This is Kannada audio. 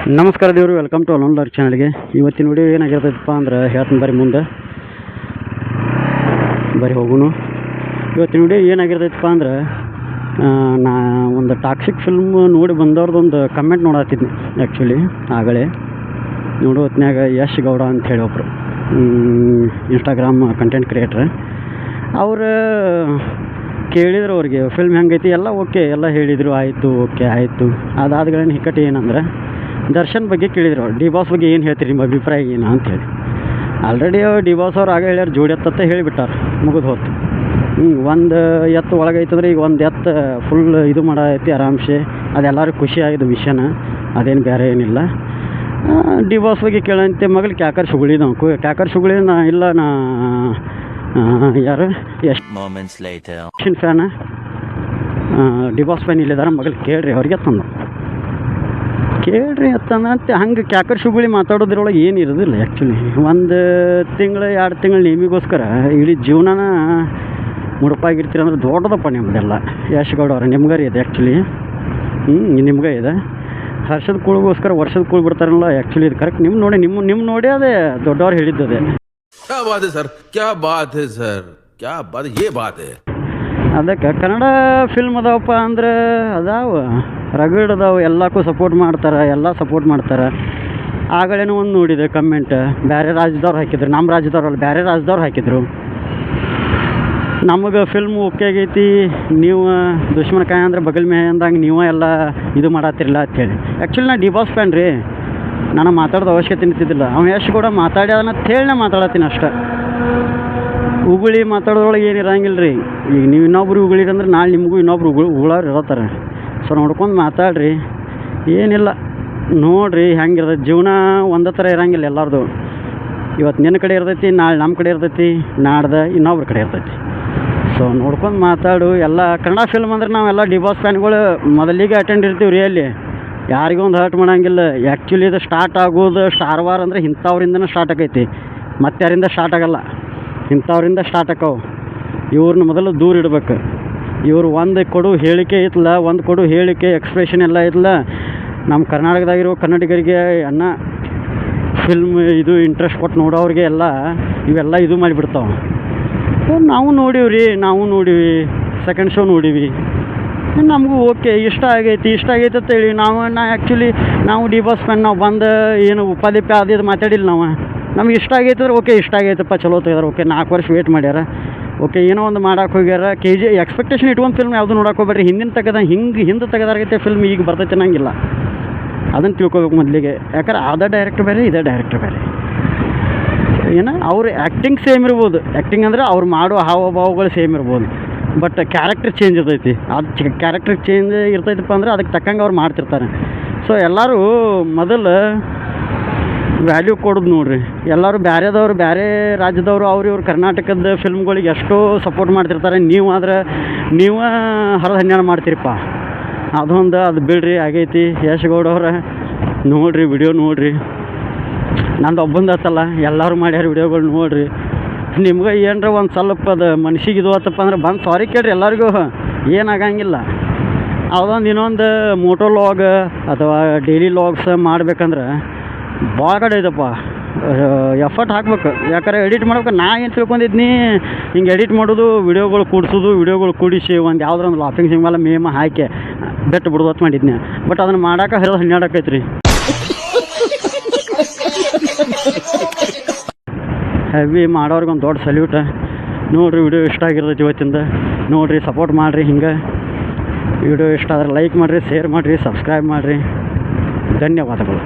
ನಮಸ್ಕಾರ ದೇವರು, ವೆಲ್ಕಮ್ ಟು ಅಲೋನ್ ಲರ್ ಚಾನಲ್ಗೆ. ಇವತ್ತಿನ ವಿಡಿಯೋ ಏನಾಗಿರ್ತೈತಪ್ಪ ಅಂದ್ರೆ ಹೇಳ್ತೀನಿ ಬರೀ ಮುಂದೆ ಬರೀ ಹೋಗುನು. ಇವತ್ತಿನ ವಿಡಿಯೋ ಏನಾಗಿರ್ತೈತಪ್ಪ ಅಂದ್ರೆ ನಾ ಒಂದು ಟಾಕ್ಸಿಕ್ ಫಿಲ್ಮ್ ನೋಡಿ ಬಂದವ್ರದ್ದೊಂದು ಕಮೆಂಟ್ ನೋಡತ್ತಿದ್ನಿ. ಆ್ಯಕ್ಚುಲಿ ಆಗಲೇ ನೋಡೋ ಹೊತ್ನ್ಯಾಗ ಯಶ್ ಗೌಡ ಅಂತ ಹೇಳಿ ಒಬ್ಬರು ಇನ್ಸ್ಟಾಗ್ರಾಮ್ ಕಂಟೆಂಟ್ ಕ್ರಿಯೇಟ್ರ್. ಅವ್ರು ಕೇಳಿದ್ರು ಅವ್ರಿಗೆ ಫಿಲ್ಮ್ ಹೆಂಗೈತಿ ಎಲ್ಲ ಓಕೆ ಎಲ್ಲ ಹೇಳಿದರು. ಆಯಿತು, ಓಕೆ ಆಯಿತು. ಅದಾದ್ಗಳೇನು ಹಿಕ್ಕಟ್ಟು ಏನಂದ್ರೆ ದರ್ಶನ್ ಬಗ್ಗೆ ಕೇಳಿದ್ರು. ಡಿ ಬಾಸ್ ಬಗ್ಗೆ ಏನು ಹೇಳ್ತೀರಿ, ನಿಮ್ಮ ಅಭಿಪ್ರಾಯ ಏನು ಅಂತೇಳಿ. ಆಲ್ರೆಡಿ ಡಿ ಬಾಸ್ ಅವ್ರು ಆಗ ಹೇಳ್ಯಾರ ಜೋಡಿ ಎತ್ತತ್ತ ಹೇಳಿಬಿಟ್ಟಾರೆ, ಮುಗಿದು ಹೋತು. ಒಂದು ಎತ್ತು ಒಳಗೈತಂದ್ರೆ ಈಗ ಒಂದು ಎತ್ತು ಫುಲ್ ಇದು ಮಾಡೈತಿ ಆರಾಮ್ಸೆ. ಅದೆಲ್ಲರೂ ಖುಷಿ ಆಗಿದ್ದು ವಿಷಯನ, ಅದೇನು ಬೇರೆ ಏನಿಲ್ಲ. ಡಿ ಬಾಸ್ ಬಗ್ಗೆ ಕೇಳಂತೆ ಮಗಳು ಕ್ಯಾಕರ್ ಸುಗುಳಿ ನಾವು ಕ್ಯಾಕರ್ ಸುಗುಳಿ ಇಲ್ಲ ನಾ ಯಾರು ಯಶಿನ್ ಫ್ಯಾನ, ಡಿ ಬಾಸ್ ಫ್ಯಾನ್ ಇಲ್ಲಿದ್ದಾರೆ ಮಗಳು ಕೇಳ್ರಿ ಅವ್ರಿಗೆ ತಂದು ಕೇಳ್ರಿ ಅಂತಂತೆ. ಹಂಗೆ ಕ್ಯಾಕರ್ ಸುಗುಳಿ ಮಾತಾಡೋದ್ರೊಳಗೆ ಏನು ಇರೋದಿಲ್ಲ. ಆ್ಯಕ್ಚುಲಿ ಒಂದು ತಿಂಗಳು 2 ತಿಂಗಳು ನೇಮಿಗೋಸ್ಕರ ಇಡೀ ಜೀವನನ ಮುಡುಪಾಗಿರ್ತೀರ ಅಂದ್ರೆ ದೊಡ್ಡದಪ್ಪ ನಿಮ್ಮದೆಲ್ಲ. ಯಶ್ ಗೌಡ ಅವ್ರೆ ನಿಮ್ಗೆ ಇದೆ ಆ್ಯಕ್ಚುಲಿ, ನಿಮ್ಗೆ ಇದೆ. ಹರ್ಷದ ಕೂಳಿಗೋಸ್ಕರ ವರ್ಷದ ಕೂಳು ಬಿಡ್ತಾರಲ್ಲ. ಆ್ಯಕ್ಚುಲಿ ಇದು ಕರೆಕ್ಟ್. ನಿಮ್ಮ ನೋಡಿ ಅದೇ ದೊಡ್ಡವ್ರು ಹೇಳಿದ್ದದೆ. क्या बात है सर, क्या बात है सर, क्या बात है, ये बात है. ಅದಕ್ಕೆ ಕನ್ನಡ ಫಿಲ್ಮ್ ಅದಾವಪ್ಪ ಅಂದ್ರೆ ಅದಾವ ರಗಡ್ ಅದಾವೆ, ಎಲ್ಲಕ್ಕೂ ಸಪೋರ್ಟ್ ಮಾಡ್ತಾರೆ, ಎಲ್ಲ ಸಪೋರ್ಟ್ ಮಾಡ್ತಾರೆ. ಆಗಳೇನೋ ಒಂದು ನೋಡಿದೆ ಕಮೆಂಟ್, ಬೇರೆ ರಾಜ್ಯದವ್ರು ಹಾಕಿದ್ರು, ನಮ್ಮ ರಾಜ್ಯದವ್ರಲ್ಲ ಬೇರೆ ರಾಜ್ಯದವ್ರು ಹಾಕಿದ್ರು. ನಮಗೆ ಫಿಲ್ಮ್ ಓಕೆ ಆಗೈತಿ, ನೀವು ದುಶ್ಮನ ಕಾಯ ಅಂದ್ರೆ ಬಗಲ್ ಮೇ ಅಂದಂಗೆ ನೀವು ಎಲ್ಲ ಇದು ಮಾಡತ್ತಿರಲ್ಲ ಅಂಥೇಳಿ. ಆ್ಯಕ್ಚುಲಿ ನಾ ಡಿ ಬಾಸ್ ಫ್ಯಾನ್ ರೀ, ನಾನು ಮಾತಾಡೋದು ಅವಶ್ಯಕತೆ ನಿಂತಿದ್ದಿಲ್ಲ. ಅವ್ನು ಎಷ್ಟು ಕೂಡ ಮಾತಾಡ್ಯಾನ ಅಂತೇಳಿ ಮಾತಾಡತ್ತೀನಿ ಅಷ್ಟೇ. ಉಗುಳಿ ಮಾತಾಡೋದ್ರೊಳಗೆ ಏನು ಇರಂಗಿಲ್ಲ ರೀ. ಈಗ ನೀವು ಇನ್ನೊಬ್ರು ಉಗುಳಿರಿ ಅಂದ್ರೆ ನಾಳೆ ನಿಮಗೂ ಇನ್ನೊಬ್ರು ಉಗುಳೋರು ಇರತ್ತಾರೆ. ಸೊ ನೋಡ್ಕೊಂಡು ಮಾತಾಡ್ರಿ, ಏನಿಲ್ಲ ನೋಡಿರಿ ಹೆಂಗಿರ್ತೈತಿ. ಜೀವನ ಒಂದೇ ಥರ ಇರಂಗಿಲ್ಲ ಎಲ್ಲರದು. ಇವತ್ತು ನಿನ್ನ ಕಡೆ ಇರ್ತೈತಿ, ನಾಳೆ ನಮ್ಮ ಕಡೆ ಇರ್ತೈತಿ, ನಾಡ್ದು ಇನ್ನೊಬ್ರ ಕಡೆ ಇರ್ತೈತಿ. ಸೊ ನೋಡ್ಕೊಂಡು ಮಾತಾಡು. ಎಲ್ಲ ಕನ್ನಡ ಫಿಲ್ಮ್ ಅಂದ್ರೆ ನಾವೆಲ್ಲ ಡಿ ಬಾಸ್ ಫ್ಯಾನ್ಗಳು ಮೊದಲಿಗೆ ಅಟೆಂಡ್ ಇರ್ತೀವಿ ರೀ. ಅಲ್ಲಿ ಯಾರಿಗೂ ಒಂದು ಹರ್ಟ್ ಮಾಡೋಂಗಿಲ್ಲ. ಆ್ಯಕ್ಚುಲಿ ಇದು ಸ್ಟಾರ್ಟ್ ಆಗೋದು ಸ್ಟಾರ್ ವಾರ್ ಅಂದರೆ ಇಂಥವ್ರಿಂದನೇ ಸ್ಟಾರ್ಟ್ ಆಗೈತಿ, ಮತ್ತೆ ಯಾರಿಂದ ಸ್ಟಾರ್ಟ್ ಆಗೋಲ್ಲ. ಇಂಥವ್ರಿಂದ ಸ್ಟಾರ್ಟ್ ಆಕವು. ಇವ್ರನ್ನ ಮೊದಲು ದೂರ ಇಡ್ಬೇಕು. ಇವರು ಒಂದು ಕೊಡು ಹೇಳಿಕೆ ಐತಲ್ಲ, ಒಂದು ಕೊಡು ಹೇಳಿಕೆ ಎಕ್ಸ್ಪ್ರೆಷನ್ ಎಲ್ಲ ಐತಲ್ಲ, ನಮ್ಮ ಕರ್ನಾಟಕದಾಗಿರೋ ಕನ್ನಡಿಗರಿಗೆ ಅನ್ನ ಫಿಲ್ಮ್ ಇದು ಇಂಟ್ರೆಸ್ಟ್ ಕೊಟ್ಟು ನೋಡೋರಿಗೆ ಎಲ್ಲ ಇವೆಲ್ಲ ಇದು ಮಾಡಿಬಿಡ್ತಾವೆ. ನಾವು ನೋಡೀವಿ ರೀ, ನಾವು ನೋಡೀವಿ, ಸೆಕೆಂಡ್ ಶೋ ನೋಡೀವಿ, ನಮಗೂ ಓಕೆ ಇಷ್ಟ ಆಗೈತಿ ಅಂತೇಳಿ ನಾವು ಡಿ ಬಾಸ್ ಫ್ಯಾನ್. ನಾವು ಬಂದು ಏನು ಉಪಾಧಿಪ್ಯ ಅದು ಮಾತಾಡಿಲ್ಲ. ನಮ್ಗೆ ಇಷ್ಟ ಆಗೈತೆ ಅಂದ್ರೆ ಓಕೆ, ಇಷ್ಟ ಆಗೈತಪ್ಪ, ಚಲೋ ತೆಗ್ದಾರೆ, ಓಕೆ 4 ವರ್ಷ ವೇಟ್ ಮಾಡ್ಯಾರ, ಓಕೆ ಏನೋ ಒಂದು ಮಾಡಕ್ಕೆ ಹೋಗ್ಯಾರ. KG ಎಕ್ಸ್ಪೆಕ್ಟೇಷನ್ ಇಟ್ಕೊಂಡು ಫಿಲ್ಮ್ ಯಾವುದು ನೋಡಕ್ಕೆ ಹೋಗ್ಬೇಡ್ರಿ. ಹಿಂದೆ ತೆಗೆದಾಗೈತೆ ಫಿಲ್ಮ್ ಈಗ ಬರ್ತೈತೆ ಅನ್ನಂಗಿಲ್ಲ. ಅದನ್ನು ತಿಳ್ಕೊಬೇಕು ಮೊದಲಿಗೆ. ಯಾಕಂದ್ರೆ ಅದೇ ಡೈರೆಕ್ಟರ್ ಬೇರೆ, ಇದೇ ಡೈರೆಕ್ಟರ್ ಬೇರೆ. ಏನೋ ಅವ್ರ ಆ್ಯಕ್ಟಿಂಗ್ ಸೇಮ್ ಇರ್ಬೋದು. ಆ್ಯಕ್ಟಿಂಗ್ ಅಂದರೆ ಅವ್ರು ಮಾಡೋ ಹಾವಭಾವಗಳು ಸೇಮ್ ಇರ್ಬೋದು, ಬಟ್ ಕ್ಯಾರೆಕ್ಟರ್ ಚೇಂಜ್ ಇರ್ತೈತಿ. ಅದು ಕ್ಯಾರೆಕ್ಟರ್ ಚೇಂಜ್ ಇರ್ತೈತಪ್ಪ ಅಂದ್ರೆ ಅದಕ್ಕೆ ತಕ್ಕಂಗೆ ಅವ್ರು ಮಾಡ್ತಿರ್ತಾರೆ. ಸೊ ಎಲ್ಲರೂ ಮೊದಲು ವ್ಯಾಲ್ಯೂ ಕೊಡೋದು ನೋಡಿರಿ. ಎಲ್ಲರೂ ಬೇರೆದವ್ರು, ಬೇರೆ ರಾಜ್ಯದವರು ಇವ್ರು ಕರ್ನಾಟಕದ ಫಿಲ್ಮ್ಗಳಿಗೆ ಎಷ್ಟೋ ಸಪೋರ್ಟ್ ಮಾಡ್ತಿರ್ತಾರೆ. ನೀವು ಹರಿದು ಹನ್ನೆರಡು ಮಾಡ್ತೀರಿಪ್ಪ. ಅದು ಬಿಡ್ರಿ, ಆಗೈತಿ. ಯಶ್ ಗೌಡ ಅವ್ರ ನೋಡಿರಿ, ವಿಡಿಯೋ ನೋಡಿರಿ. ನಂದು ಒಬ್ಬಂದು ಆತಲ್ಲ, ಎಲ್ಲರೂ ಮಾಡ್ಯಾರ ವಿಡಿಯೋಗಳು ನೋಡಿರಿ. ನಿಮ್ಗೆ ಏನರ ಒಂದು ಸ್ವಲ್ಪ ಅದು ಮನ್ಸಿಗೆ ಇದು ಆತಪ್ಪ ಅಂದ್ರೆ ಬಂದು ಸಾರಿ ಕೇಳ್ರಿ. ಎಲ್ಲರಿಗೂ ಏನಾಗಂಗಿಲ್ಲ. ಅದೊಂದು ಇನ್ನೊಂದು ಮೋಟೋ ಲಾಗ್ ಅಥವಾ ಡೈಲಿ ಲಾಗ್ಸ್ ಮಾಡ್ಬೇಕಂದ್ರೆ ಭಾಳ ಕಡೆ ಐತಪ್ಪ, ಎಫರ್ಟ್ ಹಾಕ್ಬೇಕು. ಯಾಕಂದ್ರೆ ಎಡಿಟ್ ಮಾಡ್ಬೇಕು. ನಾ ಏನು ತಿಳ್ಕೊಂಡಿದ್ನಿ, ಹಿಂಗೆ ಎಡಿಟ್ ಮಾಡೋದು, ವಿಡಿಯೋಗಳು ಕೂಡಿಸಿ ಒಂದು ಯಾವುದೊಂದು ಲಾಫಿಂಗ್ ಸಿಂಬಲ್ ಮೇಮ ಹಾಕಿ ಬೆಟ್ಟು ಬಿಡೋದು ಅಂತ ಮಾಡಿದ್ನಿ. ಬಟ್ ಅದನ್ನು ಮಾಡೋಕೆ 12 ಆಕೈತೆ ರೀ. ಹೆವಿ ಮಾಡೋರ್ಗೆ ಒಂದು ದೊಡ್ಡ ಸಲ್ಯೂಟ. ನೋಡಿರಿ, ವಿಡಿಯೋ ಇಷ್ಟ ಆಗಿರ್ತೈತಿ ಇವತ್ತಿಂದ. ನೋಡಿರಿ, ಸಪೋರ್ಟ್ ಮಾಡಿರಿ. ಹಿಂಗೆ ವಿಡಿಯೋ ಇಷ್ಟ ಆದರೆ ಲೈಕ್ ಮಾಡಿರಿ, ಶೇರ್ ಮಾಡಿರಿ, ಸಬ್ಸ್ಕ್ರೈಬ್ ಮಾಡಿರಿ. ಧನ್ಯವಾದಗಳು.